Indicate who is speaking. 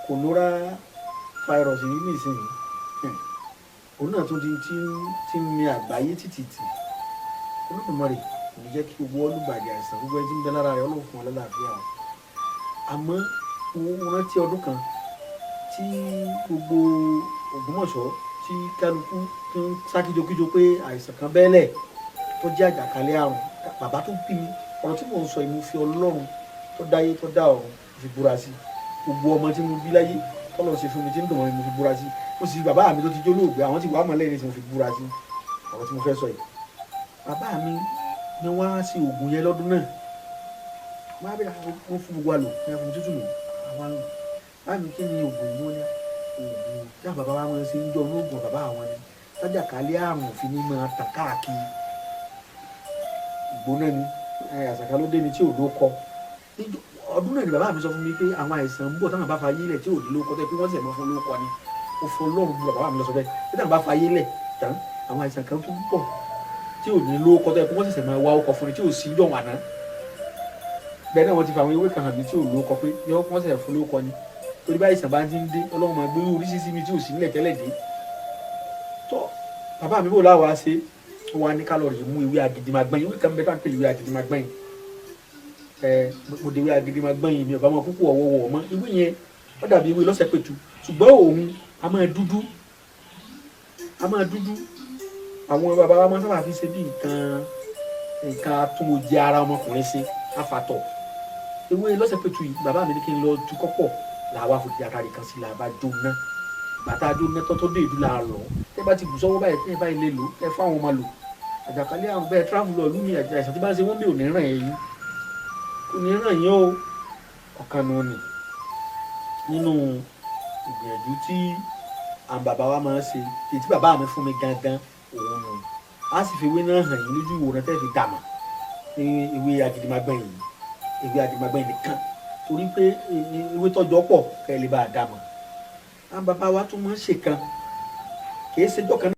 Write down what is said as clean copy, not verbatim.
Speaker 1: kòlóra fáírọ̀sì yìí nìsín òun náà tún ti ń mi àgbáyé títìtì Olódùmarè kò ní jẹ́ kí gbogbo olùbàdàn àìsàn gbogbo ẹni tí ń bẹ lára rẹ̀ Ọlọ́run fún ọ lálàáfíà o. Àmọ́ mo rántí ọdún kan tí gbogbo Ògbómọ̀ṣọ́ tí kálukú tó ń sá kíjokíjo pé àìsàn kan bẹ́ẹ̀lẹ̀ tó jẹ́ àjàkálẹ̀ àrùn. Bàbá tó bí mi ọ̀rọ̀ tí mò ń sọ yìí mo fi Ọlọ́run tó dáyé tó dá ọ̀run fi búra sí gbogbo ọmọ tí mo bí láyé tọ́lọ̀ ṣe fún mi tí ń dùn mọ́ mi mo fi búra sí mo sì bàbá mi tó ti jólóògbé àwọn tí wàá mọ̀ lẹ́yìn tí mo fi búra sí ọ̀rọ̀ tí mo fẹ́ sọ yìí. Bàbá mi ni wọ́n á sí oògùn yẹn lọ́dún náà wọ́n á bẹ̀rẹ̀ wọ́n fún gbogbo àlò ní àfọ̀n tútù lò àwọn àlò báyìí mi kí ni oògùn yìí wọ́n ní oògùn tí àwọn bàbá wa máa ń ṣe ń jọ olóògùn bàbá àwọn ni lájàkálẹ̀ àrùn òfin ní máa tàn káàkiri ìgbóná ni àṣàkà ló dé ni tí ò ló kọ ọdún náà ni bàbá mi sọ fún mi pé àwọn àìsàn ń bọ̀ táwọn bá fa yé lẹ̀ tí ò ní ló kọ tẹ́ pé wọ́n sì mọ́ fún ló kọ ni ó fọ Ọlọ́run bí bàbá mi lọ sọ bẹ́ẹ̀ pé táwọn bá fa yé lẹ̀ tán àwọn àìsàn kan tún bọ̀ tí ò ní ló kọ tẹ́ pé wọ́n sì máa wá ọkọ̀ fún ni tí ò sí jọ̀ wà ná bẹ́ẹ̀ náà wọ́n ti fa àwọn ewé kan hàn mí tí ò ló kọ pé yọ wọ́n sì fún ló kọ ni torí bá àìsàn bá ti ń dé Ọlọ́run máa gbé oríṣiríṣi mi tí ò sí nílẹ̀ tẹ́lẹ̀ dé tọ́ bàbá mi bò láwa ṣe wọ́n á ní kálọ̀rì mú ewé Agidimagbọ́n ewé kan bẹ́ẹ̀ tá à ń pè ewé Agidimagbọ́n mo de ewé Agidimagbọ́n yìí mi ò bá wọn púpọ̀ ọ̀wọ́wọ́ mọ́ ewé yẹn ó dàbí ewé lọ́sẹ̀ pẹ̀tù ṣùgbọ́n òun a máa dúdú àwọn bàbá wa máa sábà fi ṣe bí nǹkan atúnwòjẹ ara ọmọkùnrin ṣe afatọ̀ ewé lọ́sẹ̀ pẹ̀tù yìí bàbá mi ní kí n lọ tu kọ́pọ̀ làwa fò di àtàrí kan sí làbá jóná bàtà jóná tọ́tọ́ dé ìlú làárọ̀ tẹ́ bá ti bù sọ́wọ́ báyìí tẹ́ báyìí lè lò ẹ fáwọn ọmọ lò àjàkálẹ̀ àrùn bẹ́ẹ̀ tíráfù lọ lùmí àìsàn tí bá ń ṣe wọ́n bí ò ní ràn yín kò ní ràn yín o ọ̀kan nù ni nínú ìgbìyànjú tí àwọn bàbá wa máa ń ṣe èyí tí bàbá mi fún mi gangan òun nù á sì fi ewé náà hàn yín lójú ìwòran tẹ́ fi dàmà ní ewé Agidimagbọ́n yìí ewé Agidimagbọ́n yìí nìkan torí pé ewé tọ́jọ́ pọ̀ kẹ́ ẹ lè bá a dàmà àwọn bàbá wa tún máa ń ṣèkan kì í ṣe jọ́kan